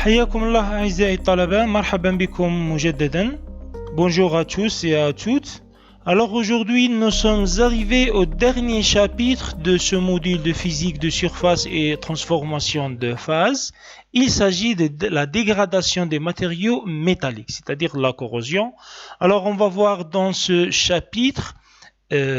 حياكم الله أعزائي الطلبة، مرحبا بكم مجددا. Bonjour à tous et à toutes. Alors aujourd'hui, nous sommes arrivés au dernier chapitre de ce module de physique de surface et transformation de phase. Il s'agit de la dégradation des matériaux métalliques, c'est-à-dire la corrosion. Alors on va voir dans ce chapitre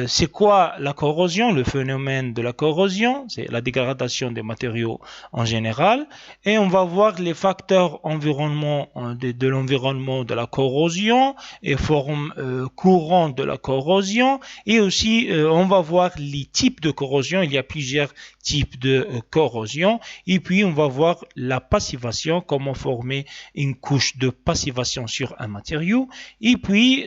c'est quoi la corrosion, le phénomène de la corrosion, c'est la dégradation des matériaux en général, et on va voir les facteurs de l'environnement de la corrosion et formes courantes de la corrosion, et aussi on va voir les types de corrosion. Il y a plusieurs types de corrosion, et puis on va voir la passivation, comment former une couche de passivation sur un matériau, et puis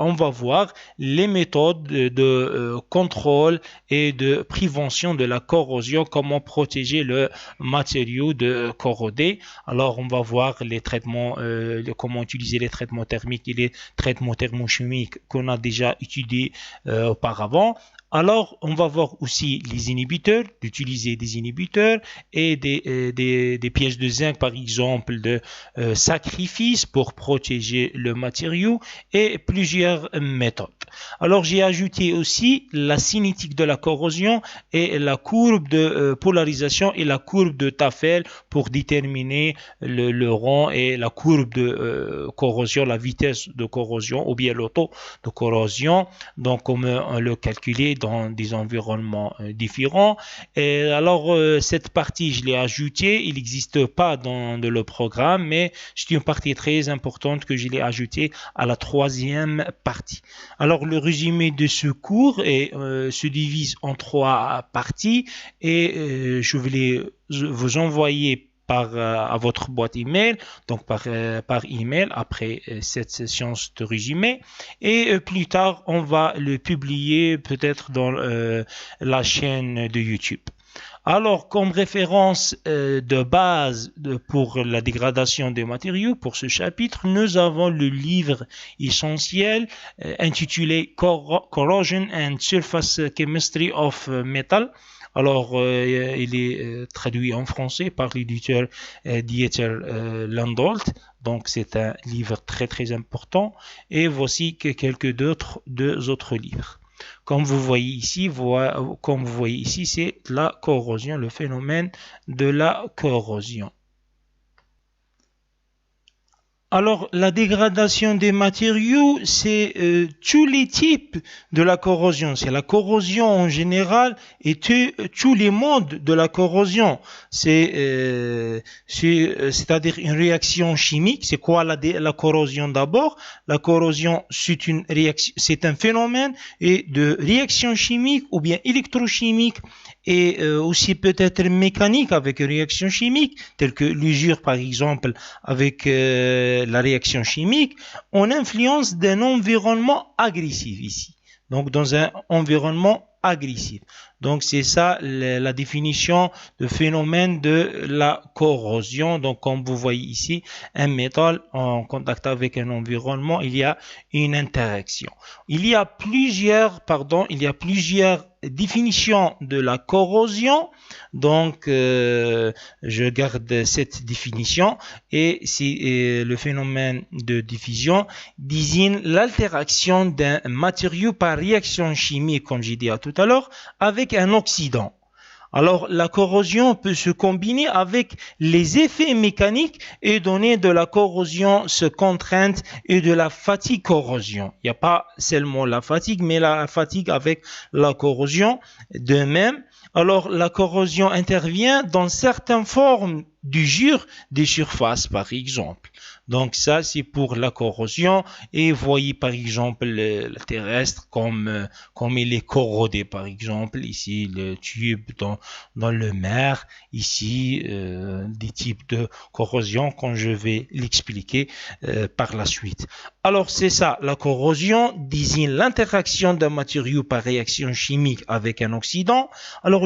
on va voir les méthodes de contrôle et de prévention de la corrosion, comment protéger le matériau de corroder. Alors on va voir les traitements, comment utiliser les traitements thermiques et les traitements thermochimiques qu'on a déjà étudiés auparavant. Alors, on va voir aussi les inhibiteurs, d'utiliser des inhibiteurs et des pièces de zinc, par exemple, de sacrifice pour protéger le matériau et plusieurs méthodes. Alors, j'ai ajouté aussi la cinétique de la corrosion et la courbe de polarisation et la courbe de Tafel pour déterminer le rang et la courbe de corrosion, la vitesse de corrosion ou bien le taux de corrosion. Donc, comment le calculer dans des environnements différents. Et alors, cette partie, je l'ai ajoutée. Il n'existe pas dans le programme, mais c'est une partie très importante que je l'ai ajoutée à la troisième partie. Alors, le résumé de ce cours se divise en trois parties et je vais vous envoyer à votre boîte email, donc par email après cette séance de résumé, et plus tard on va le publier peut-être dans la chaîne de YouTube. Alors, comme référence de base pour la dégradation des matériaux, pour ce chapitre, nous avons le livre essentiel intitulé Corrosion and Surface Chemistry of Metal. Alors, il est traduit en français par l'éditeur Dieter Landolt. Donc, c'est un livre très très important. Et voici deux autres livres. Comme vous voyez ici, c'est la corrosion, le phénomène de la corrosion. Alors, la dégradation des matériaux, c'est tous les types de la corrosion. C'est la corrosion en général et tous les modes de la corrosion. C'est-à-dire une réaction chimique. C'est quoi la corrosion d'abord? La corrosion, c'est un phénomène de réaction chimique ou bien électrochimique et aussi peut-être mécanique avec une réaction chimique, telle que l'usure par exemple avec la réaction chimique, on influence d'un environnement agressif ici. Donc dans un environnement agressif. Donc c'est ça la définition de phénomène de la corrosion. Donc comme vous voyez ici, un métal en contact avec un environnement, il y a une interaction. Il y a plusieurs définitions de la corrosion. Donc je garde cette définition et c'est le phénomène de diffusion désigne l'altération d'un matériau par réaction chimique, comme j'ai dit tout à l'heure, avec un oxydant. Alors, la corrosion peut se combiner avec les effets mécaniques et donner de la corrosion se contrainte et de la fatigue corrosion. Il n'y a pas seulement la fatigue, mais la fatigue avec la corrosion de même. Alors, la corrosion intervient dans certaines formes d'usure des surfaces, par exemple. Donc ça, c'est pour la corrosion. Et voyez par exemple le terrestre comme il est corrodé. Par exemple, ici, le tube dans le mer. Ici, des types de corrosion, quand je vais l'expliquer par la suite. Alors, c'est ça, la corrosion désigne l'interaction d'un matériau par réaction chimique avec un oxydant. Alors,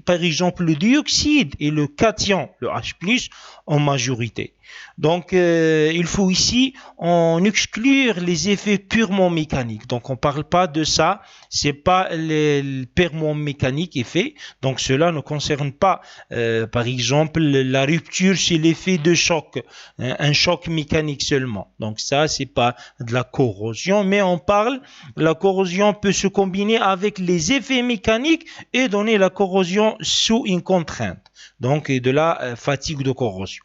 par exemple, le dioxyde et le cation, le H+, en majorité. Donc, il faut ici en exclure les effets purement mécaniques. Donc, on ne parle pas de ça. C'est pas les purement mécaniques effets. Donc, cela ne concerne pas, par exemple, la rupture, c'est l'effet de choc, un choc mécanique seulement. Donc, ça, c'est pas de la corrosion, mais on parle, la corrosion peut se combiner avec les effets mécaniques et donner la corrosion sous une contrainte. Donc, de la fatigue de corrosion.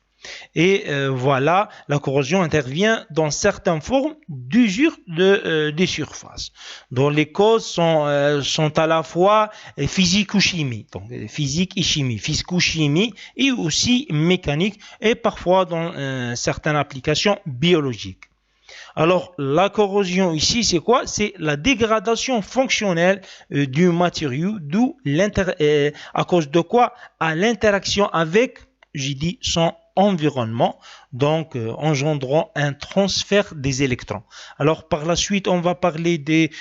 Et voilà, la corrosion intervient dans certaines formes d'usure des surfaces, dont les causes sont à la fois physique ou chimie, donc physique et chimie, physico-chimie et aussi mécanique, et parfois dans certaines applications biologiques. Alors, la corrosion ici, c'est quoi? C'est la dégradation fonctionnelle du matériau, d'où à cause de quoi? À l'interaction avec, j'ai dit, son environnement, donc engendrant un transfert des électrons. Alors par la suite, on va parler des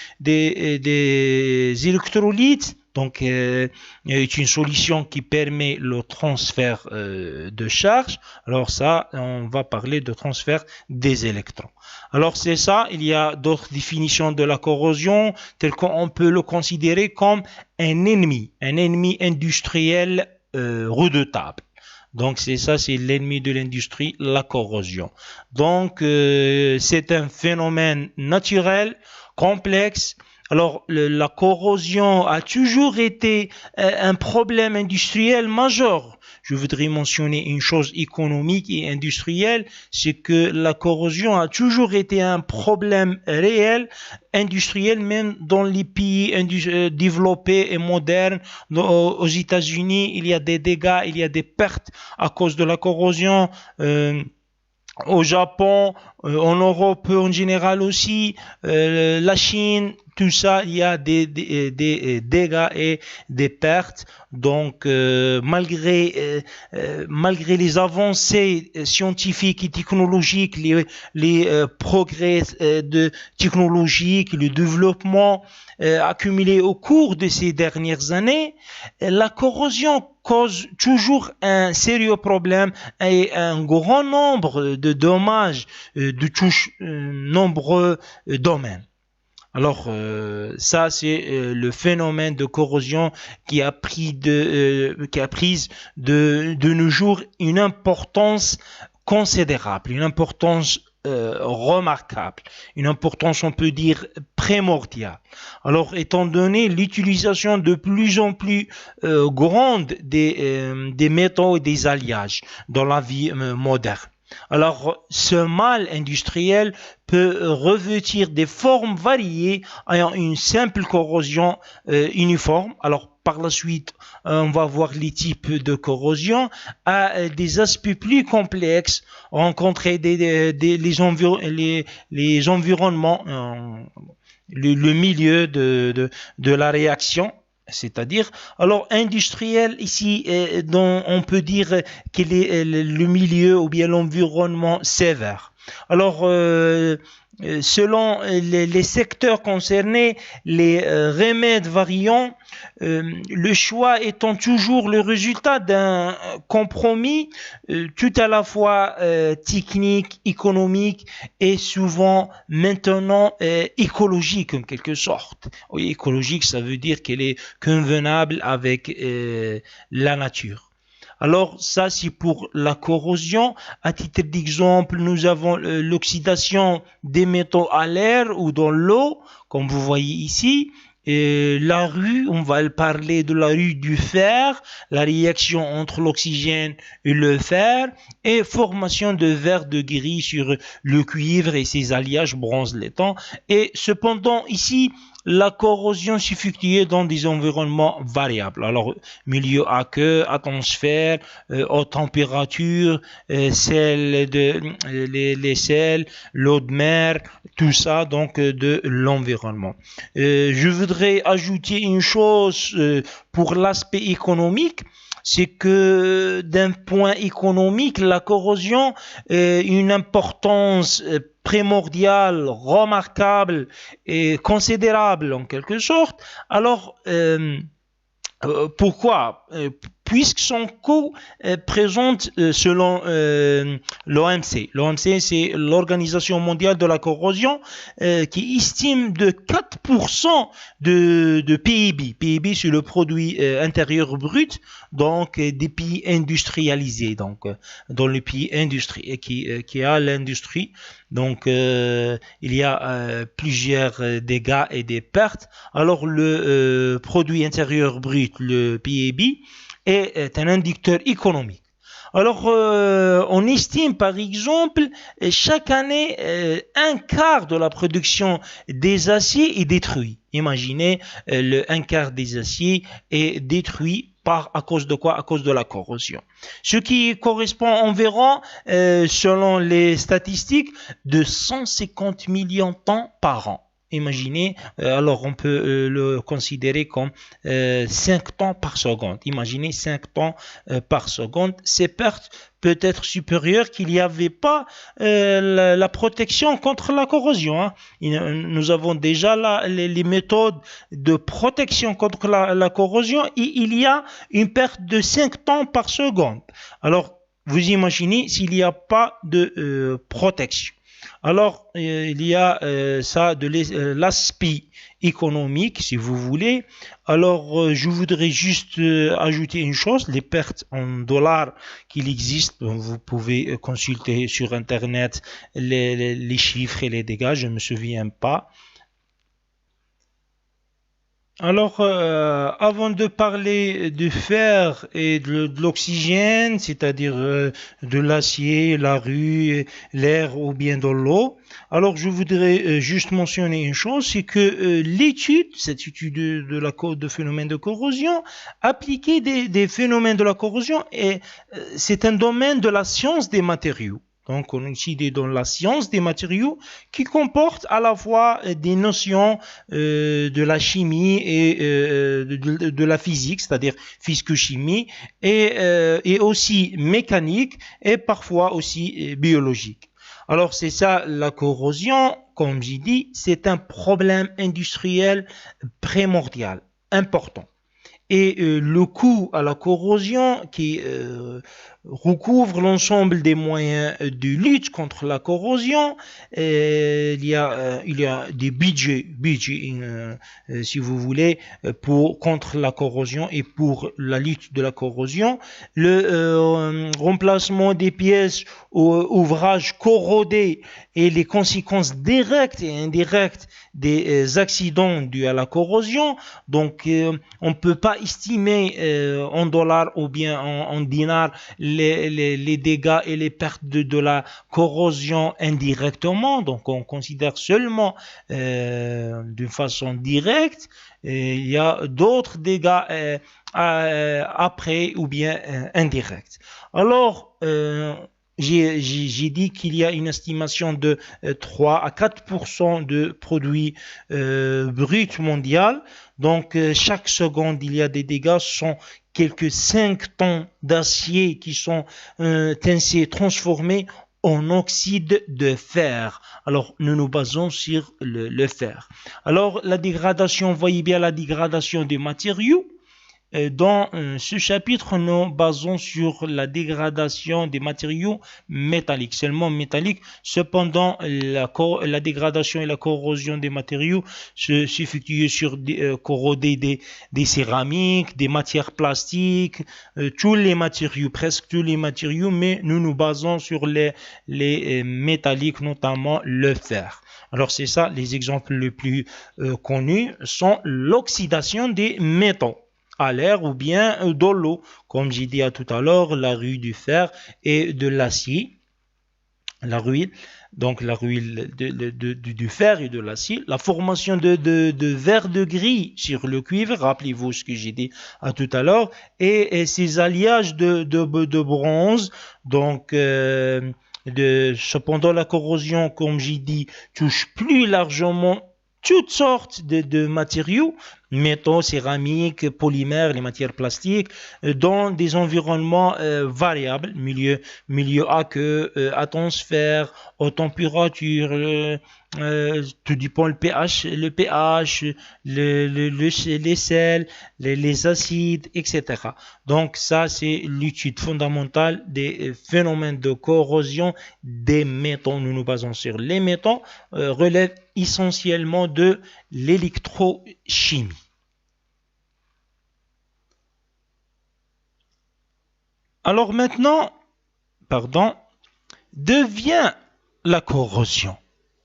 électrolytes. Donc, est une solution qui permet le transfert de charge. Alors ça, on va parler de transfert des électrons. Alors c'est ça, il y a d'autres définitions de la corrosion, telles qu'on peut le considérer comme un ennemi industriel redoutable. Donc c'est ça, c'est l'ennemi de l'industrie, la corrosion. Donc c'est un phénomène naturel, complexe. Alors la corrosion a toujours été un problème industriel majeur. Je voudrais mentionner une chose économique et industrielle, c'est que la corrosion a toujours été un problème réel, industriel, même dans les pays développés et modernes. Aux États-Unis, il y a des dégâts, il y a des pertes à cause de la corrosion. Au Japon, en Europe en général aussi, la Chine, tout ça, il y a des dégâts et des pertes. Donc, malgré les avancées scientifiques et technologiques, les progrès technologiques, le développement accumulé au cours de ces dernières années, la corrosion cause toujours un sérieux problème et un grand nombre de dommages de touche nombreux domaines. Alors ça c'est le phénomène de corrosion qui a pris de nos jours une importance considérable, une importance remarquable, une importance on peut dire primordiale. Alors étant donné l'utilisation de plus en plus grande des métaux et des alliages dans la vie moderne. Alors, ce mal industriel peut revêtir des formes variées ayant une simple corrosion uniforme. Alors, par la suite, on va voir les types de corrosion à des aspects plus complexes, rencontrer les environnements, le milieu de la réaction. C'est-à-dire, alors industriel ici, dont on peut dire qu'il est le milieu ou bien l'environnement sévère. Alors, selon les secteurs concernés, les remèdes variant, le choix étant toujours le résultat d'un compromis tout à la fois technique, économique et souvent maintenant écologique en quelque sorte. Oui, écologique, ça veut dire qu'elle est convenable avec la nature. Alors ça c'est pour la corrosion. À titre d'exemple, nous avons l'oxydation des métaux à l'air ou dans l'eau, comme vous voyez ici. La rue, on va parler de la rue du fer, la réaction entre l'oxygène et le fer, et formation de verre de gris sur le cuivre et ses alliages bronze-laiton. Et cependant ici, la corrosion s'effectue dans des environnements variables. Alors, milieu aqueux, atmosphère, haute température, les sels, l'eau de mer, tout ça, donc, de l'environnement. Je voudrais ajouter une chose pour l'aspect économique. c'est que d'un point économique, la corrosion a une importance primordiale, remarquable et considérable en quelque sorte. Alors, pourquoi? Puisque son coût présente selon l'OMC. L'OMC, c'est l'Organisation mondiale de la corrosion qui estime de 4% de PIB. PIB, c'est le produit intérieur brut, donc des pays industrialisés, donc dans les pays industriels qui a l'industrie. Donc il y a plusieurs dégâts et des pertes. Alors le produit intérieur brut, le PIB, est un indicateur économique. Alors, on estime par exemple chaque année un quart de la production des aciers est détruit. Imaginez un quart des aciers est détruit à cause de quoi? À cause de la corrosion. Ce qui correspond environ, selon les statistiques, de 150 millions de tonnes par an. Imaginez, alors on peut le considérer comme 5 tonnes par seconde. Imaginez 5 tonnes par seconde. Ces pertes peut être supérieures qu'il n'y avait pas la protection contre la corrosion. Hein. Nous avons déjà les méthodes de protection contre la corrosion et il y a une perte de 5 tonnes par seconde. Alors, vous imaginez s'il n'y a pas de protection. Alors, il y a ça de l'aspect économique, si vous voulez. Alors, je voudrais juste ajouter une chose, les pertes en dollars qu'il existe. Vous pouvez consulter sur Internet les chiffres et les dégâts, je ne me souviens pas. Alors, avant de parler du fer et de l'oxygène, c'est-à-dire de l'acier, la rue, l'air ou bien de l'eau, alors je voudrais juste mentionner une chose, c'est que cette étude de phénomènes de corrosion, appliquer des phénomènes de la corrosion, c'est un domaine de la science des matériaux. Donc, on étudie dans la science des matériaux qui comporte à la fois des notions de la chimie et de la physique, c'est-à-dire physico-chimie, et aussi mécanique et parfois aussi biologique. Alors, c'est ça, la corrosion, comme j'ai dit, c'est un problème industriel primordial, important. Et le coût à la corrosion qui recouvre l'ensemble des moyens de lutte contre la corrosion. Il y a des budgets si vous voulez, contre la corrosion et pour la lutte de la corrosion. Le remplacement des pièces ou ouvrages corrodés et les conséquences directes et indirectes des accidents dus à la corrosion. Donc, on ne peut pas estimer en dollars ou bien en dinars les dégâts et les pertes de la corrosion indirectement. Donc, on considère seulement d'une façon directe. Il y a d'autres dégâts après ou bien indirects. Alors, j'ai dit qu'il y a une estimation de 3 à 4% de produits bruts mondial. Donc, chaque seconde, il y a des dégâts. Ce sont quelques 5 tonnes d'acier qui sont ainsi transformés en oxyde de fer. Alors, nous nous basons sur le fer. Alors, la dégradation, vous voyez bien la dégradation des matériaux. Dans ce chapitre, nous basons sur la dégradation des matériaux métalliques, seulement métalliques. Cependant, la dégradation et la corrosion des matériaux s'effectuent sur corroder des céramiques, des matières plastiques, tous les matériaux, presque tous les matériaux, mais nous nous basons sur les métalliques, notamment le fer. Alors c'est ça, les exemples les plus connus sont l'oxydation des métaux à l'air ou bien dans l'eau, comme j'ai dit tout à l'heure, la rouille du fer et de l'acier, la rouille, donc la rouille du fer et de l'acier, la formation de verre de gris sur le cuivre, rappelez-vous ce que j'ai dit tout à l'heure, et ces alliages de bronze, donc cependant la corrosion, comme j'ai dit, touche plus largement toutes sortes de matériaux, métaux, céramiques, polymères, les matières plastiques, dans des environnements variables, milieu aqueux, atmosphère, haute température, tout dépend les sels, les acides, etc. Donc ça, c'est l'étude fondamentale des phénomènes de corrosion des métaux. Nous nous basons sur les métaux, relève essentiellement de l'électrochimie. Alors maintenant, devient la corrosion.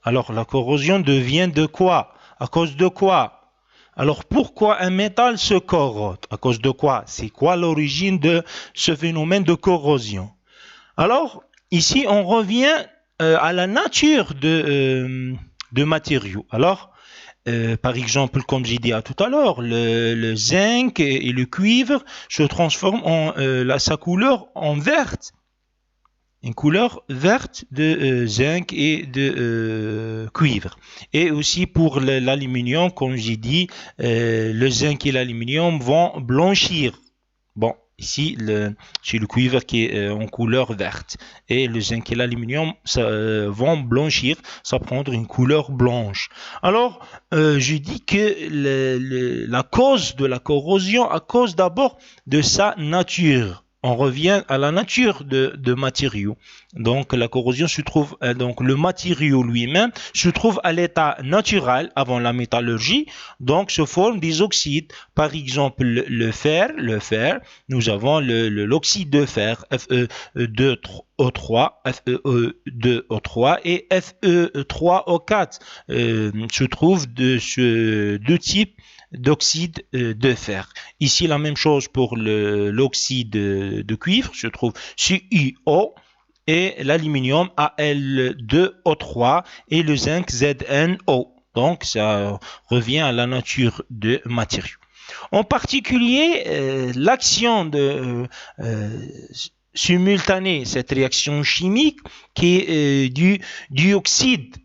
Alors la corrosion devient de quoi? À cause de quoi? Alors pourquoi un métal se corrode? À cause de quoi? C'est quoi l'origine de ce phénomène de corrosion? Alors ici on revient à la nature de matériaux. Alors par exemple, comme j'ai dit tout à l'heure, le zinc et le cuivre se transforment sa couleur en verte. Une couleur verte de zinc et de cuivre. Et aussi pour l'aluminium, comme j'ai dit, le zinc et l'aluminium vont blanchir. Bon, ici, c'est le cuivre qui est en couleur verte. Et le zinc et l'aluminium vont blanchir, ça prendre une couleur blanche. Alors, je dis que la cause de la corrosion, à cause d'abord de sa nature. On revient à la nature de matériaux. Donc la corrosion se trouve, donc le matériau lui-même se trouve à l'état naturel avant la métallurgie, donc se forment des oxydes. Par exemple le fer, nous avons l'oxyde de fer, Fe2O3, Fe2O3 et Fe3O4 se trouvent de ce deux types d'oxyde de fer. Ici, la même chose pour l'oxyde de cuivre, se trouve CuO, et l'aluminium Al2O3 et le zinc ZnO. Donc, ça revient à la nature de matériaux. En particulier, l'action simultanée, cette réaction chimique qui est du dioxyde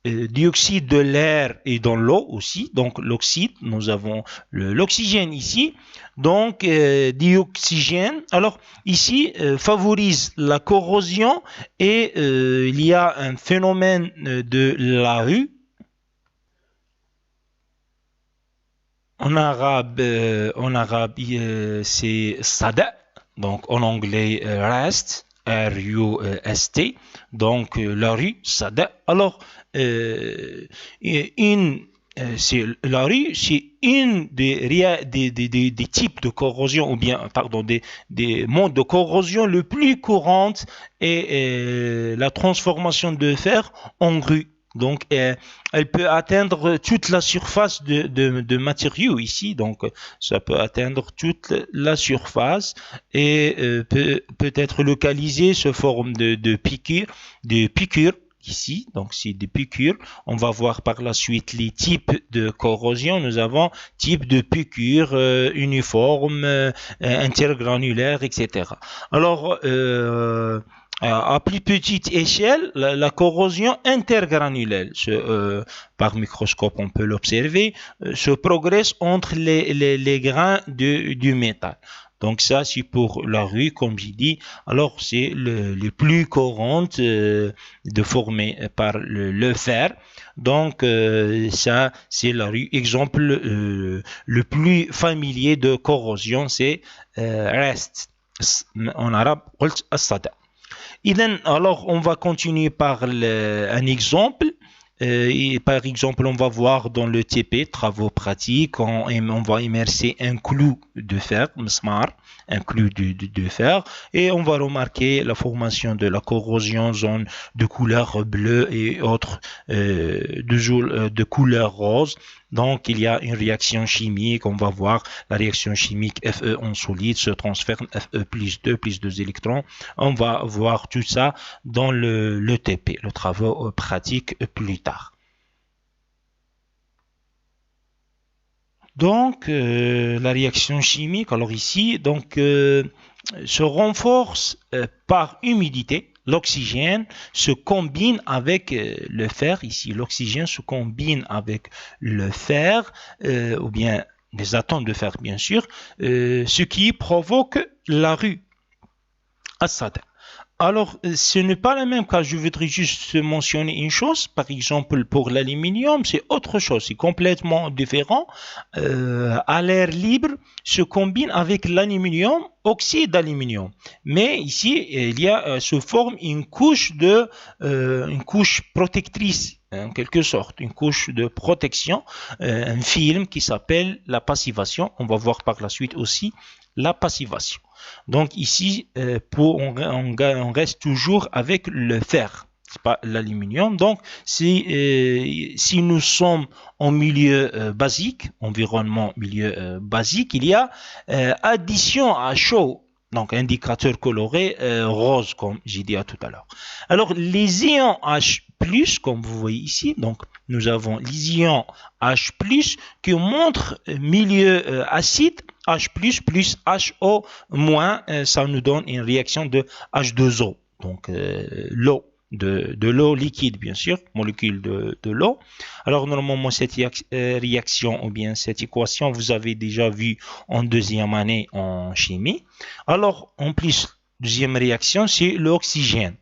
de l'air et dans l'eau aussi. Donc l'oxyde, nous avons l'oxygène ici. Donc dioxygène, alors ici favorise la corrosion et il y a un phénomène de la rue. En arabe c'est sada, donc en anglais rust, R-U-S-T, donc la rue, sada. Alors la rue, c'est une des types de corrosion, ou bien, pardon, des modes de corrosion le plus courante est la transformation de fer en grue. Donc, elle peut atteindre toute la surface de matériaux ici. Donc, ça peut atteindre toute la surface et peut être localisée sous forme de piqûres, ici, donc c'est des piqûres. On va voir par la suite les types de corrosion. Nous avons type de piqûres uniforme, intergranulaire, etc. Alors, à plus petite échelle, la corrosion intergranulaire, par microscope on peut l'observer, se progresse entre les grains du métal. Donc ça, c'est pour la rue, comme j'ai dit. Alors, c'est le plus courante de former par le fer. Donc, ça, c'est la rue. Exemple, le plus familier de corrosion, c'est rest. En arabe, قلت الصدأ. Alors, on va continuer par un exemple. Par exemple, on va voir dans le TP, travaux pratiques, on va immerser un clou de fer, un clou de fer, et on va remarquer la formation de la corrosion zone de couleur bleue et autres de couleur rose. Donc, il y a une réaction chimique. On va voir la réaction chimique Fe en solide se transfère Fe plus 2 électrons. On va voir tout ça dans le TP, le travaux pratiques plus tard. Donc, la réaction chimique, alors ici, donc, se renforce par humidité. L'oxygène se combine avec le fer. Ici, l'oxygène se combine avec le fer, ou bien des atomes de fer bien sûr, ce qui provoque la rue Assad. Alors, ce n'est pas le même cas. Je voudrais juste mentionner une chose. Par exemple, pour l'aluminium, c'est autre chose. C'est complètement différent. À l'air libre, se combine avec l'aluminium, oxyde d'aluminium. Mais ici, il y a, se forme une couche protectrice, en quelque sorte, une couche de protection, un film qui s'appelle la passivation. On va voir par la suite aussi la passivation. Donc ici, on reste toujours avec le fer, c'est pas l'aluminium. Donc si nous sommes en milieu basique, environnement milieu basique, il y a addition à chaud, donc indicateur coloré rose, comme j'ai dit tout à l'heure. Alors les ions H+, comme vous voyez ici, donc nous avons les ions H+, qui montrent milieu acide, H+, plus HO-, ça nous donne une réaction de H2O, donc l'eau, de l'eau liquide bien sûr, molécule de l'eau. Alors normalement cette réaction ou bien cette équation vous avez déjà vu en deuxième année en chimie. Alors en plus, deuxième réaction, c'est l'oxygène.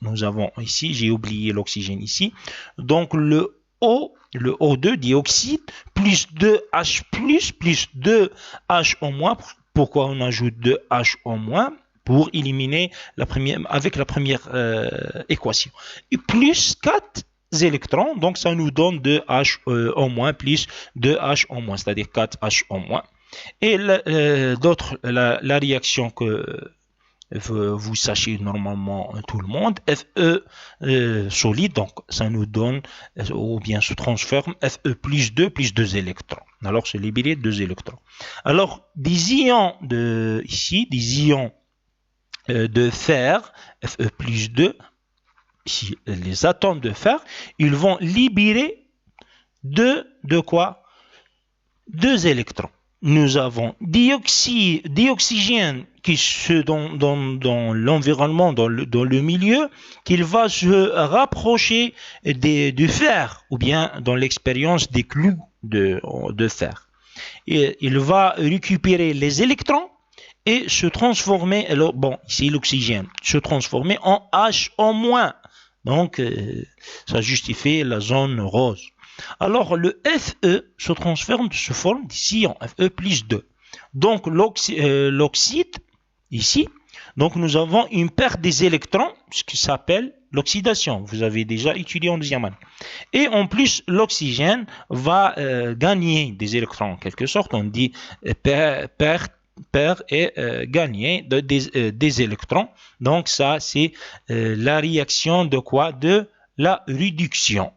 Nous avons ici, j'ai oublié l'oxygène ici, donc le O2, dioxyde, plus 2H+, plus 2HO-. Pourquoi on ajoute 2HO-? Pour éliminer avec la première équation. Et plus 4 électrons, donc ça nous donne 2HO- plus 2HO-, c'est-à-dire 4HO-. Et la réaction que vous sachez normalement tout le monde, Fe solide, donc ça nous donne, ou bien se transforme, Fe plus 2 électrons. Alors c'est libéré 2 électrons. Alors des ions ici, des ions de fer, Fe plus 2, ici les atomes de fer, ils vont libérer de quoi? 2 électrons. Nous avons dioxygène qui dans l'environnement, dans le milieu, qu'il va se rapprocher du fer, ou bien dans l'expérience des clous de fer. Et il va récupérer les électrons et se transformer, alors bon, ici l'oxygène, se transformer en HO-. Donc, ça justifie la zone rose. Alors, le Fe se transforme sous forme d'ion, Fe plus 2. Donc, l'oxyde, ici, donc nous avons une perte des électrons, ce qui s'appelle l'oxydation. Vous avez déjà étudié en deuxième année. Et en plus, l'oxygène va gagner des électrons, en quelque sorte. On dit perd et gagner des électrons. Donc, ça, c'est la réaction de quoi? De la réduction.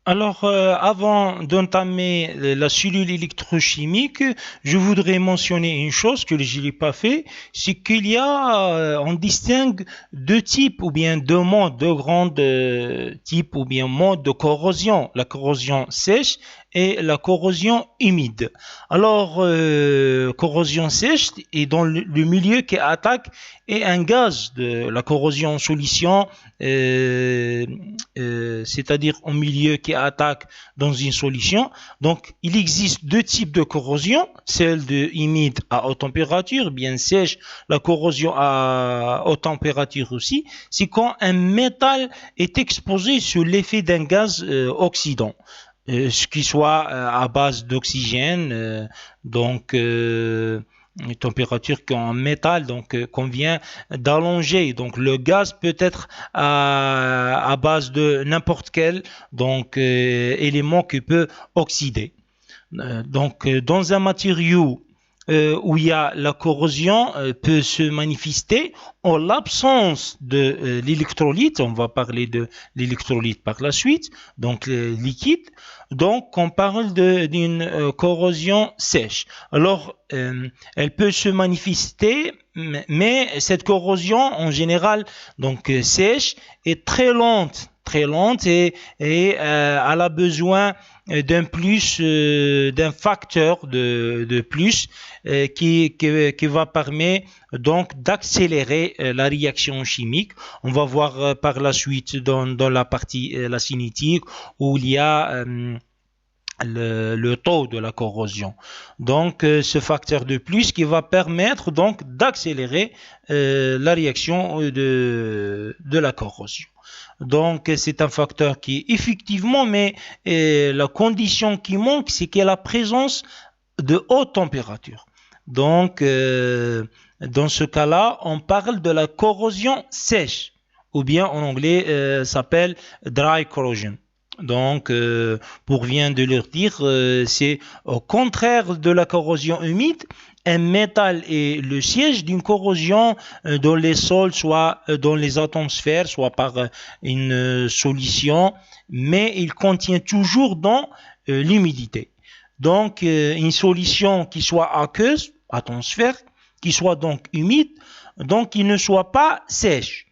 Alors, avant d'entamer la cellule électrochimique, je voudrais mentionner une chose que je n'ai pas fait, c'est qu'il y a, on distingue deux types ou bien deux modes, deux grands types ou bien modes de corrosion, la corrosion sèche et la corrosion humide. Alors, corrosion sèche est dans le milieu qui attaque et un gaz de la corrosion en solution, c'est-à-dire au milieu qui attaque dans une solution. Donc, il existe deux types de corrosion, celle de humide à haute température, bien sèche, la corrosion à haute température aussi. C'est quand un métal est exposé sous l'effet d'un gaz oxydant. Ce qui soit à base d'oxygène, donc une température qu'en métal, donc qu'on vient d'allonger. Donc le gaz peut être à base de n'importe quel élément qui peut oxyder. Donc dans un matériau où il y a la corrosion peut se manifester en l'absence de l'électrolyte. On va parler de l'électrolyte par la suite, donc liquide. Donc on parle d'une corrosion sèche. Alors elle peut se manifester, mais cette corrosion en général donc sèche est très lente et elle a besoin d'un facteur de plus qui va permettre donc d'accélérer la réaction chimique. On va voir par la suite dans la partie la cinétique où il y a le taux de la corrosion. Donc, ce facteur de plus qui va permettre donc d'accélérer la réaction de la corrosion. Donc, c'est un facteur qui effectivement, mais la condition qui manque, c'est qu'il y a la présence de haute température. Donc, dans ce cas-là, on parle de la corrosion sèche, ou bien en anglais, s'appelle dry corrosion. Donc, pour bien de leur dire, c'est au contraire de la corrosion humide. Un métal est le siège d'une corrosion dans les sols, soit dans les atmosphères, soit par une solution, mais il contient toujours dans l'humidité. Donc, une solution qui soit aqueuse, atmosphère, qui soit donc humide, donc qui ne soit pas sèche.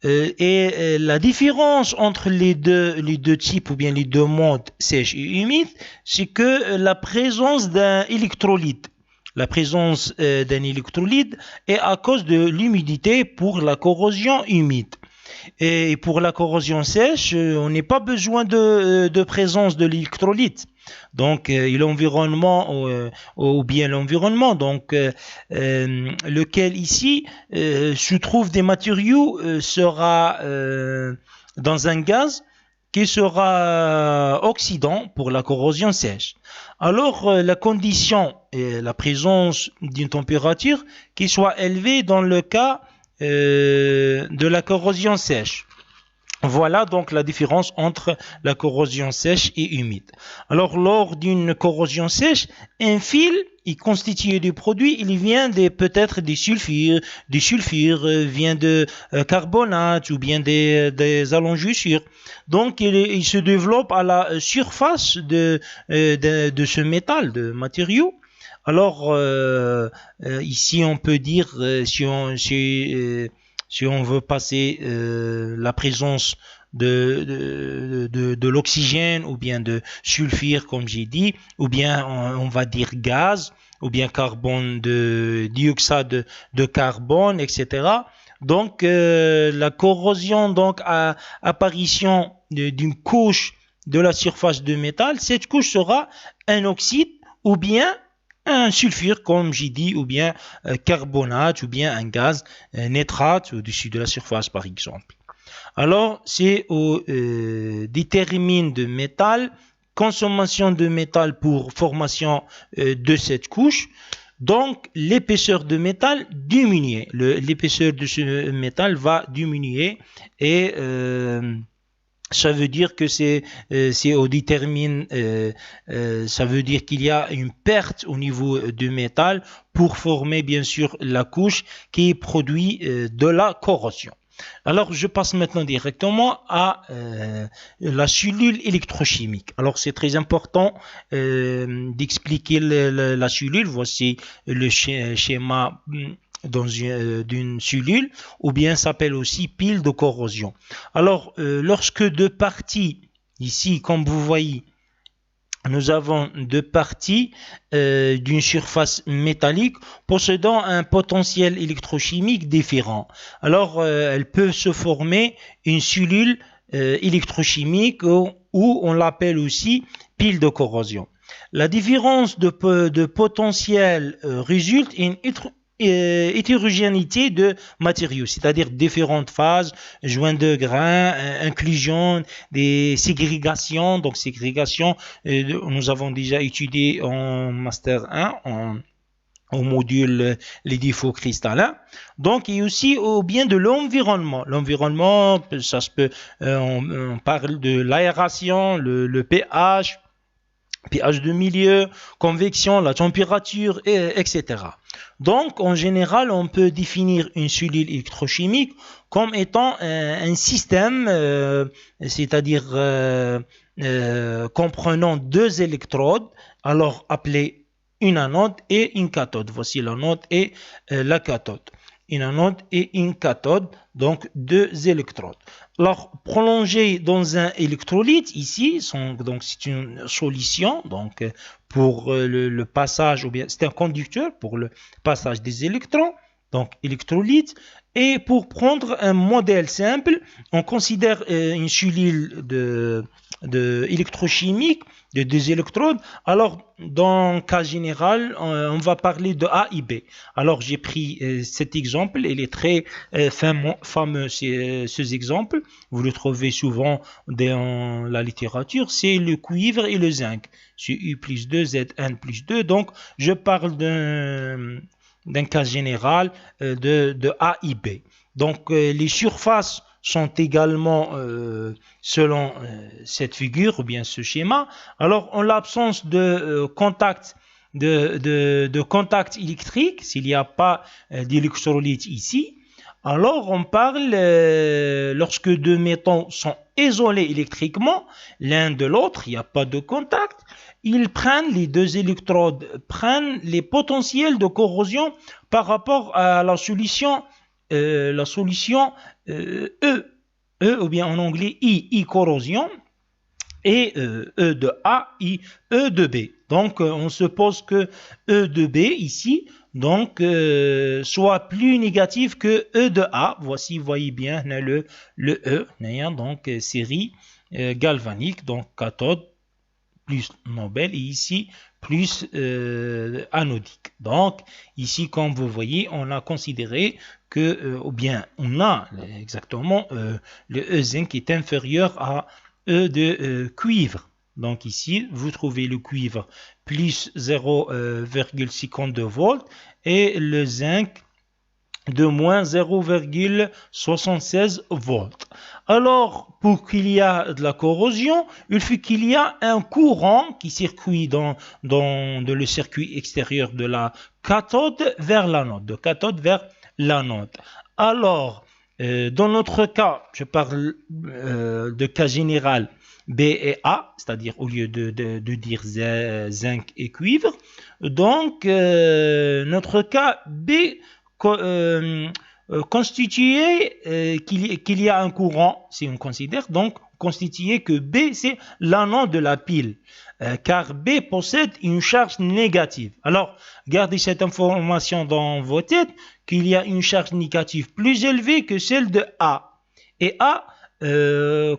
La différence entre les deux types ou bien les deux modes sèche et humide, c'est que la présence d'un électrolyte. La présence d'un électrolyte est à cause de l'humidité pour la corrosion humide. Et pour la corrosion sèche, on n'a pas besoin de présence de l'électrolyte. Donc, l'environnement ou bien l'environnement, donc lequel ici se trouve des matériaux sera dans un gaz qui sera oxydant pour la corrosion sèche. Alors, la condition est la présence d'une température qui soit élevée dans le cas de la corrosion sèche. Voilà donc la différence entre la corrosion sèche et humide. Alors, lors d'une corrosion sèche, un fil est constitué de produits, il vient peut-être des sulfures, vient de carbonate ou bien des allongissures. Donc, il se développe à la surface de ce métal, de matériau. Alors, ici, on peut dire, si on veut passer la présence de l'oxygène ou bien de sulfure, comme j'ai dit, ou bien on va dire gaz, ou bien dioxyde de carbone, etc. Donc, la corrosion, donc, apparition d'une couche de la surface de métal, cette couche sera un oxyde ou bien un sulfure, comme j'ai dit, ou bien carbonate, ou bien un gaz nitrate au-dessus de la surface, par exemple. Alors, c'est au détermine de métal, consommation de métal pour formation de cette couche. Donc, l'épaisseur de métal diminue. L'épaisseur de ce métal va diminuer et ça veut dire que c'est au détermine, ça veut dire qu'il y a une perte au niveau du métal pour former bien sûr la couche qui produit de la corrosion. Alors, je passe maintenant directement à la cellule électrochimique. Alors, c'est très important d'expliquer la cellule. Voici le schéma d'une cellule, ou bien s'appelle aussi pile de corrosion. Alors, lorsque deux parties, ici, comme vous voyez, nous avons deux parties d'une surface métallique possédant un potentiel électrochimique différent. Alors, elle peut se former une cellule électrochimique ou on l'appelle aussi pile de corrosion. La différence de potentiel résulte une hétérogénéité de matériaux, c'est-à-dire différentes phases, joints de grains, inclusion, des ségrégations. Donc, ségrégation, nous avons déjà étudié en Master 1, au module les défauts cristallins. Donc, il y a aussi au bien de l'environnement. L'environnement, ça se peut, on parle de l'aération, le pH, pH de milieu, convection, la température, etc. Donc, en général, on peut définir une cellule électrochimique comme étant un système, c'est-à-dire comprenant deux électrodes, alors appelés une anode et une cathode. Voici l'anode et la cathode. Une anode et une cathode, donc deux électrodes. Alors, prolongé dans un électrolyte, ici, donc c'est une solution, donc pour le passage, ou bien c'est un conducteur pour le passage des électrons, donc électrolyte. Et pour prendre un modèle simple, on considère une cellule électrochimique de deux électrodes. Alors, dans le cas général, on va parler de A et B. Alors, j'ai pris cet exemple. Il est très fameux, ces exemples. Vous le trouvez souvent dans la littérature. C'est le cuivre et le zinc. C'est U plus 2, Zn plus 2. Donc, je parle d'un cas général de A et B. Donc, les surfaces sont également selon cette figure ou bien ce schéma. Alors, en l'absence de contact contact électrique, s'il n'y a pas d'électrolyte ici, alors on parle lorsque deux métaux sont isolés électriquement l'un de l'autre, il n'y a pas de contact, les deux électrodes prennent les potentiels de corrosion par rapport à la solution E, ou bien en anglais I corrosion, et E de A, E de B. Donc, on suppose que E de B ici, donc, soit plus négatif que E de A. Voici, vous voyez bien le E, donc série galvanique, donc cathode plus Nobel, et ici plus anodique. Donc, ici, comme vous voyez, on a considéré que, ou bien, on a exactement le E zinc est inférieur à E de cuivre. Donc ici, vous trouvez le cuivre plus 0,52 volts et le zinc de moins 0,76 volts. Alors, pour qu'il y ait de la corrosion, il faut qu'il y ait un courant qui circuit dans le circuit extérieur de la cathode vers l'anode, de cathode vers l'anode. Alors, dans notre cas, je parle de cas général B et A, c'est-à-dire au lieu de dire zinc et cuivre. Donc, notre cas B constitué qu'il y a un courant, si on considère, donc constitué que B, c'est l'anode de la pile, car B possède une charge négative. Alors, gardez cette information dans vos têtes, qu'il y a une charge négative plus élevée que celle de A. Et A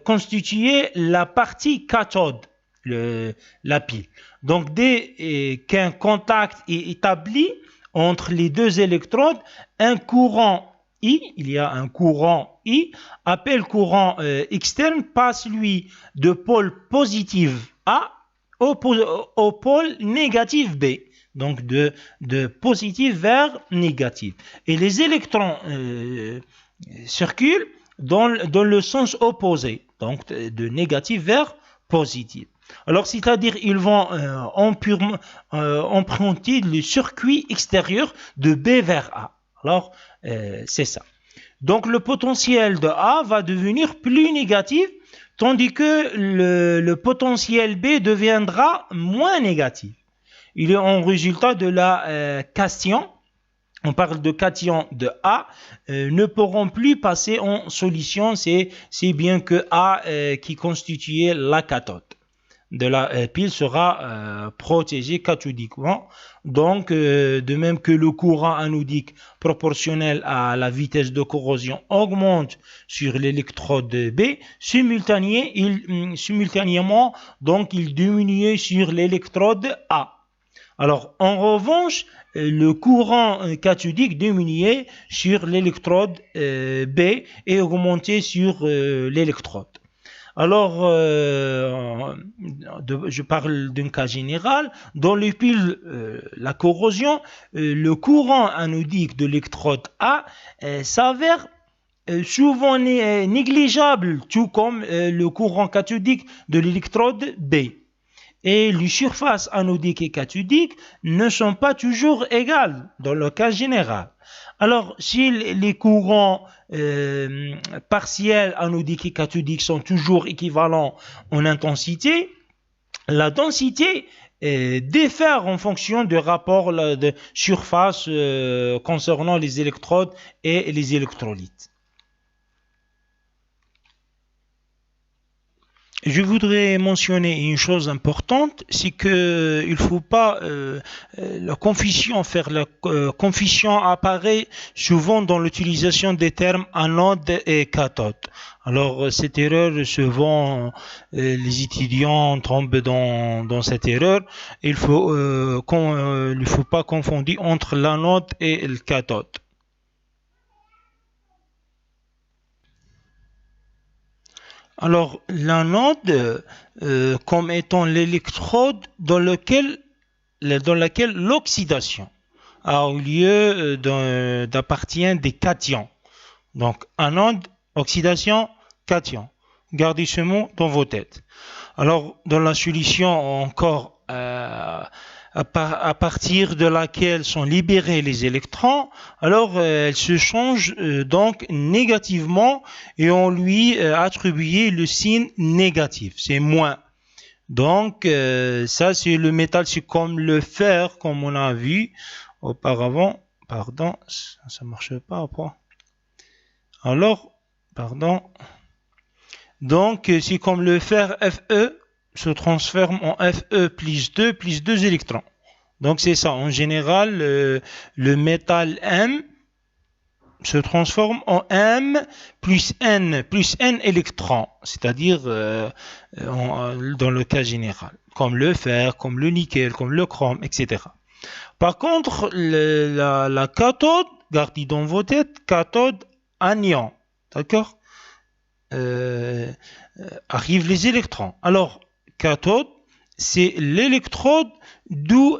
constituait la partie cathode, la pile. Donc, dès qu'un contact est établi entre les deux électrodes, un courant I, il y a un courant I, appelé courant externe, passe lui de pôle positif A au pôle négatif B. Donc de positif vers négatif. Et les électrons circulent dans le sens opposé, donc de négatif vers positif. Alors, c'est-à-dire ils vont emprunter le circuit extérieur de B vers A. Alors, c'est ça. Donc, le potentiel de A va devenir plus négatif, tandis que le potentiel B deviendra moins négatif. Il est en résultat de la cation. On parle de cation de A, ne pourront plus passer en solution, c'est bien que A qui constituait la cathode de la pile sera protégé cathodiquement. Donc, de même que le courant anodique proportionnel à la vitesse de corrosion augmente sur l'électrode B, simultanément, donc il diminue sur l'électrode A. Alors, en revanche, le courant cathodique diminuait sur l'électrode B et augmentait sur l'électrode. Alors, je parle d'un cas général. Dans les piles, la corrosion, le courant anodique de l'électrode A s'avère souvent négligeable, tout comme le courant cathodique de l'électrode B. Et les surfaces anodiques et cathodiques ne sont pas toujours égales dans le cas général. Alors, si les courants partiels anodiques et cathodiques sont toujours équivalents en intensité, la densité diffère en fonction du rapport de surface concernant les électrodes et les électrolytes. je voudrais mentionner une chose importante, c'est que il faut pas la confusion, faire la confusion apparaît souvent dans l'utilisation des termes anode et cathode. Alors cette erreur, souvent les étudiants tombent dans cette erreur. Il faut pas confondre entre l'anode et le cathode. Alors, l'anode, comme étant l'électrode dans laquelle l'oxydation a eu lieu d'appartient des cations. Donc, anode, oxydation, cation. Gardez ce mot dans vos têtes. Alors, dans la solution encore à partir de laquelle sont libérés les électrons, alors elle se change donc négativement et on lui attribue le signe négatif, c'est moins. Donc ça c'est le métal, c'est comme le fer, comme on a vu auparavant. Pardon, ça marche pas. Alors, pardon. Donc c'est comme le fer Fe se transforme en Fe plus 2 électrons. Donc c'est ça, en général, le métal M se transforme en M plus N électrons, c'est-à-dire dans le cas général, comme le fer, comme le nickel, comme le chrome, etc. Par contre, la cathode, gardez dans vos têtes, cathode anion, d'accord, arrivent les électrons. Alors, cathode, c'est l'électrode d'où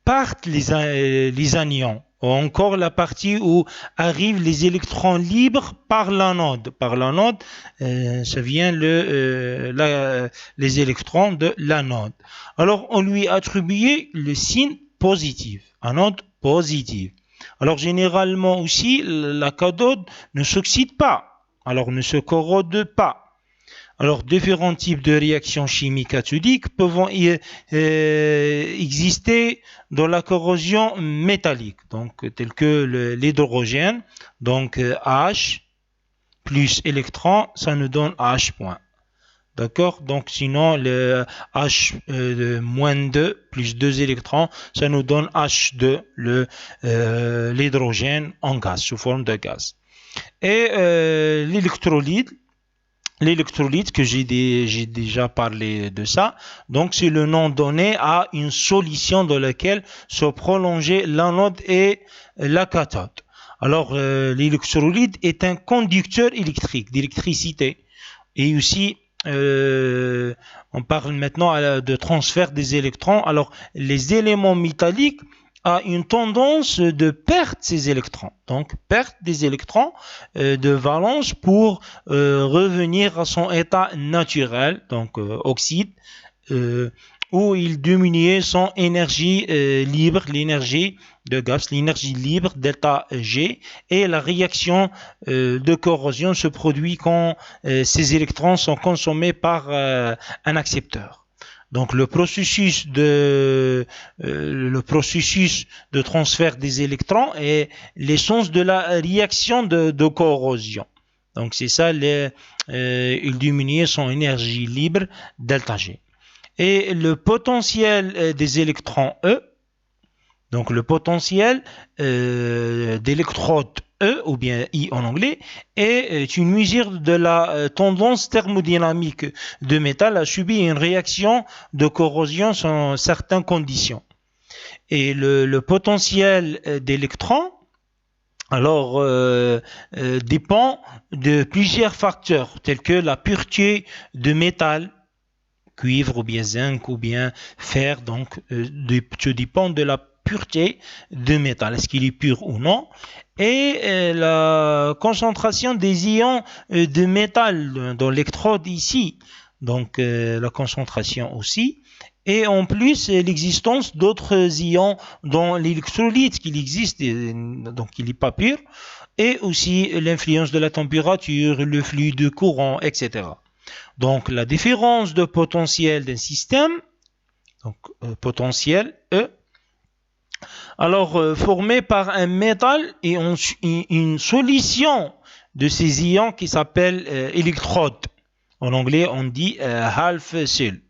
partent les anions, ou encore la partie où arrivent les électrons libres par l'anode. Par l'anode, ça vient les électrons de l'anode. Alors, on lui attribue le signe positif, anode positive. Alors, généralement aussi, la cathode ne s'oxyde pas. Alors, ne se corrode pas. Alors, différents types de réactions chimiques cathodiques peuvent exister dans la corrosion métallique, donc telles que l'hydrogène, donc H plus électron, ça nous donne H point. D'accord? Donc, sinon, le H moins 2 plus 2 électrons, ça nous donne H2, l'hydrogène en gaz, sous forme de gaz. Et l'électrolyte que j'ai déjà parlé de ça, donc c'est le nom donné à une solution dans laquelle se prolongeait l'anode et la cathode. Alors l'électrolyte est un conducteur électrique, d'électricité, et aussi on parle maintenant de transfert des électrons. Alors les éléments métalliques a une tendance de perdre ces électrons. Donc, perte des électrons de valence pour revenir à son état naturel, donc oxyde, où il diminuait son énergie libre, l'énergie de gaz, l'énergie libre, delta G, et la réaction de corrosion se produit quand ces électrons sont consommés par un accepteur. Donc le processus de transfert des électrons est l'essence de la réaction de corrosion. Donc c'est ça, il diminue son énergie libre delta G. Et le potentiel des électrons E, donc le potentiel d'électrode E, ou bien I en anglais, est une mesure de la tendance thermodynamique de métal à subir une réaction de corrosion sans certaines conditions. Et le potentiel d'électrons, alors, dépend de plusieurs facteurs, tels que la pureté de métal, cuivre ou bien zinc ou bien fer, donc ça dépend de la pureté de métal, est-ce qu'il est pur ou non, et la concentration des ions de métal dans l'électrode ici, donc la concentration aussi, et en plus l'existence d'autres ions dans l'électrolyte qu'il existe, donc il n'est pas pur, et aussi l'influence de la température, le flux de courant, etc. Donc la différence de potentiel d'un système, donc potentiel E, alors formé par un métal et une solution de ces ions qui s'appelle électrode. En anglais, on dit half cell.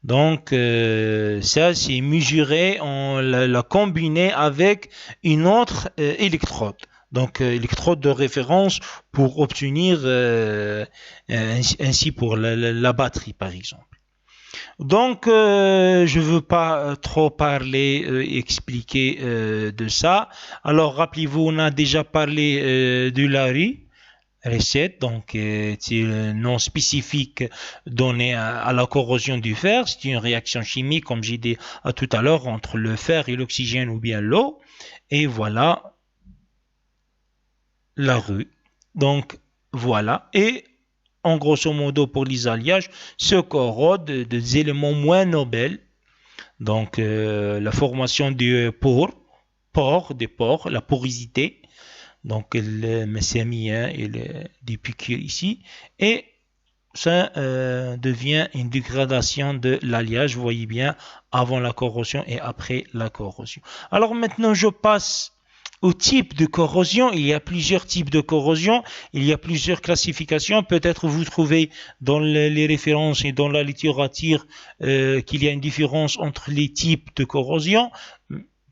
Donc, ça, c'est mesuré, on l'a combiné avec une autre électrode. Donc, électrode de référence pour obtenir ainsi pour la batterie, par exemple. Donc, je ne veux pas trop parler, expliquer de ça. Alors, rappelez-vous, on a déjà parlé de l'ARI. Recette, donc c'est le nom spécifique donné à la corrosion du fer. C'est une réaction chimique, comme j'ai dit tout à l'heure, entre le fer et l'oxygène ou bien l'eau. Et voilà la rue. Donc voilà. Et en grosso modo pour les alliages, se corrodent des éléments moins nobles. Donc la formation des pores, la porosité. Donc le messémien et des piqûres ici, et ça devient une dégradation de l'alliage, vous voyez bien, avant la corrosion et après la corrosion. Alors maintenant je passe au type de corrosion. Il y a plusieurs types de corrosion, il y a plusieurs classifications. Peut-être vous trouvez dans les références et dans la littérature qu'il y a une différence entre les types de corrosion.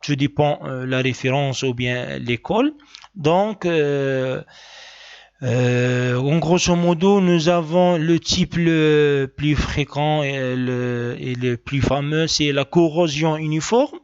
Ça dépend la référence ou bien l'école. Donc, en grosso modo, nous avons le type le plus fréquent et le plus fameux, c'est la corrosion uniforme.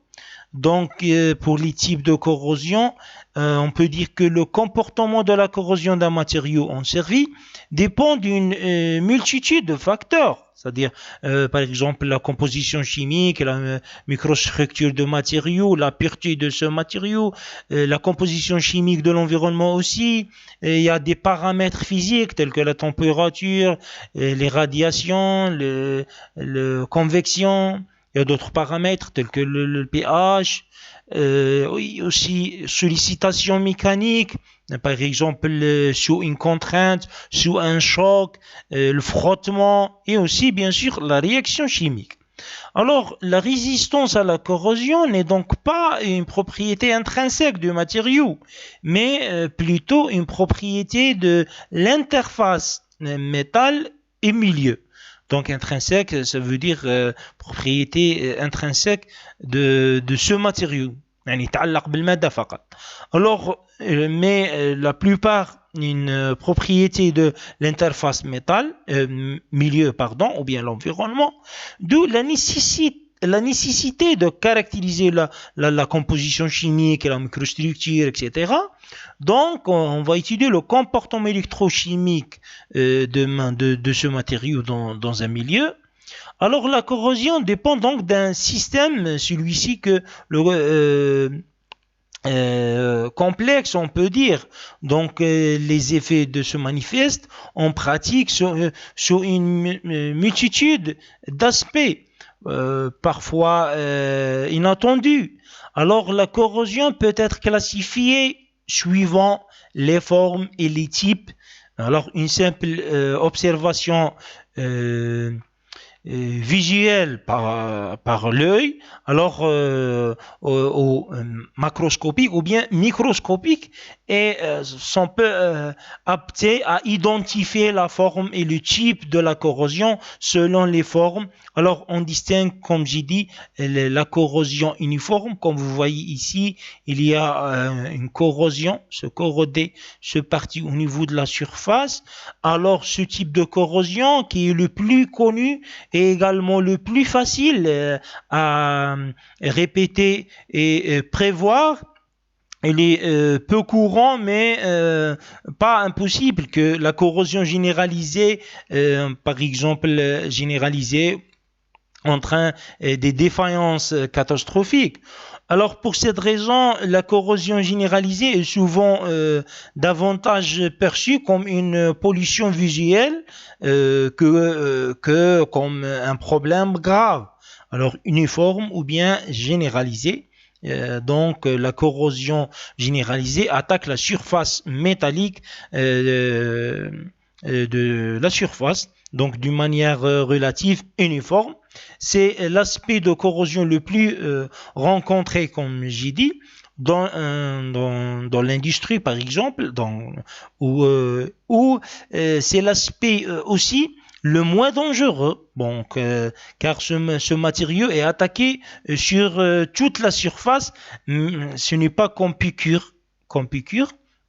Donc, pour les types de corrosion, on peut dire que le comportement de la corrosion d'un matériau en service dépend d'une multitude de facteurs. C'est-à-dire, par exemple, la composition chimique, la microstructure de matériaux, la pureté de ce matériau, la composition chimique de l'environnement aussi. Il y a des paramètres physiques tels que la température, les radiations, le convection. Il y a d'autres paramètres tels que le pH, oui, aussi sollicitation mécanique, par exemple sous une contrainte, sous un choc, le frottement et aussi bien sûr la réaction chimique. Alors la résistance à la corrosion n'est donc pas une propriété intrinsèque du matériau, mais plutôt une propriété de l'interface métal et milieu. Donc intrinsèque, ça veut dire propriété intrinsèque de ce matériau. Alors, mais la plupart une propriété de l'interface métal, milieu pardon, ou bien l'environnement, d'où la nécessité de caractériser la composition chimique et la microstructure, etc. Donc, on va étudier le comportement électrochimique de ce matériau dans un milieu. Alors, la corrosion dépend donc d'un système, celui-ci que complexe, on peut dire. Donc, les effets de se manifestent en pratique sur une multitude d'aspects. Parfois inattendus. Alors la corrosion peut être classifiée suivant les formes et les types. Alors une simple observation visuelle par l'œil, alors au macroscopique ou bien microscopique, et sont peu aptés à identifier la forme et le type de la corrosion selon les formes. Alors on distingue, comme j'ai dit, la corrosion uniforme. Comme vous voyez ici, il y a une corrosion, se corroder ce parti au niveau de la surface. Alors ce type de corrosion qui est le plus connu et également le plus facile à répéter et prévoir. Il est peu courant, mais pas impossible que la corrosion généralisée, par exemple généralisée, entraîne des défaillances catastrophiques. Alors pour cette raison, la corrosion généralisée est souvent davantage perçue comme une pollution visuelle que comme un problème grave. Alors uniforme ou bien généralisée. Donc la corrosion généralisée attaque la surface métallique de la surface, donc d'une manière relative uniforme. C'est l'aspect de corrosion le plus rencontré, comme j'ai dit. dans l'industrie, par exemple, où c'est l'aspect aussi le moins dangereux, donc, car ce matériau est attaqué sur toute la surface. Ce n'est pas comme piqûre,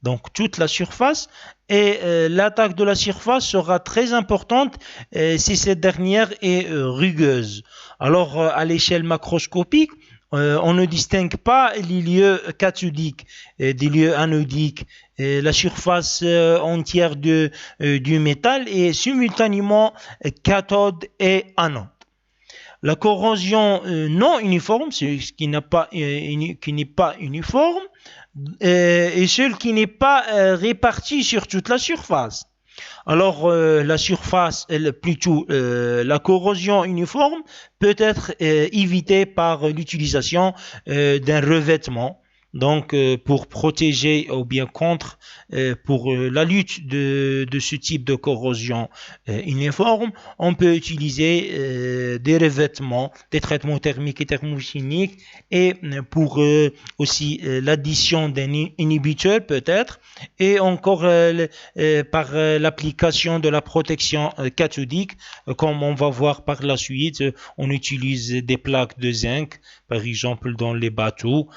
donc toute la surface, et l'attaque de la surface sera très importante si cette dernière est rugueuse. Alors, à l'échelle macroscopique, on ne distingue pas les lieux cathodiques des lieux anodiques. La surface entière du métal est simultanément cathode et anode. La corrosion non uniforme, c'est ce qui n'est pas uniforme, et celle qui n'est pas répartie sur toute la surface. Alors la surface, la corrosion uniforme peut être évitée par l'utilisation d'un revêtement. Donc, pour protéger ou bien contre, pour la lutte de ce type de corrosion uniforme, on peut utiliser des revêtements, des traitements thermiques et thermochimiques, et pour aussi l'addition d'un inhibiteur peut-être, et encore par l'application de la protection cathodique, comme on va voir par la suite, on utilise des plaques de zinc, par exemple dans les bateaux.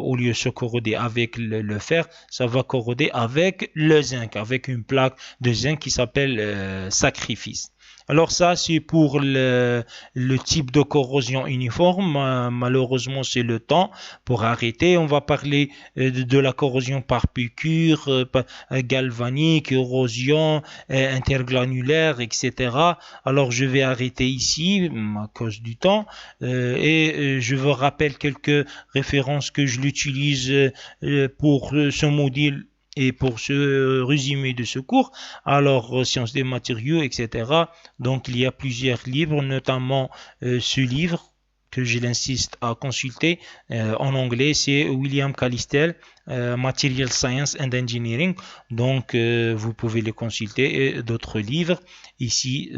Au lieu de se corroder avec le fer, ça va corroder avec le zinc, avec une plaque de zinc qui s'appelle sacrifice. Alors ça, c'est pour le type de corrosion uniforme. Malheureusement, c'est le temps pour arrêter. On va parler de la corrosion par piqûre, galvanique, érosion, intergranulaire, etc. Alors, je vais arrêter ici à cause du temps et je vous rappelle quelques références que je l'utilise pour ce module et pour ce résumé de ce cours. Alors, sciences des matériaux, etc. Donc, il y a plusieurs livres, notamment ce livre que je l'insiste à consulter en anglais, c'est William Calistel, Material Science and Engineering. Donc, vous pouvez les consulter, et d'autres livres ici,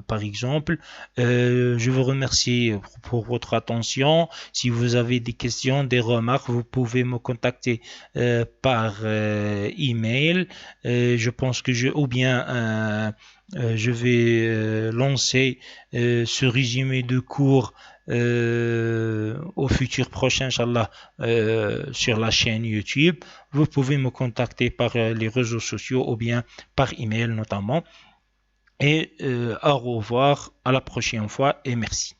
par exemple. Je vous remercie pour votre attention. Si vous avez des questions, des remarques, vous pouvez me contacter par email. Je pense que je vais lancer ce résumé de cours au futur prochain, Inch'Allah, sur la chaîne YouTube. Vous pouvez me contacter par les réseaux sociaux ou bien par email notamment. Et au revoir, à la prochaine fois et merci.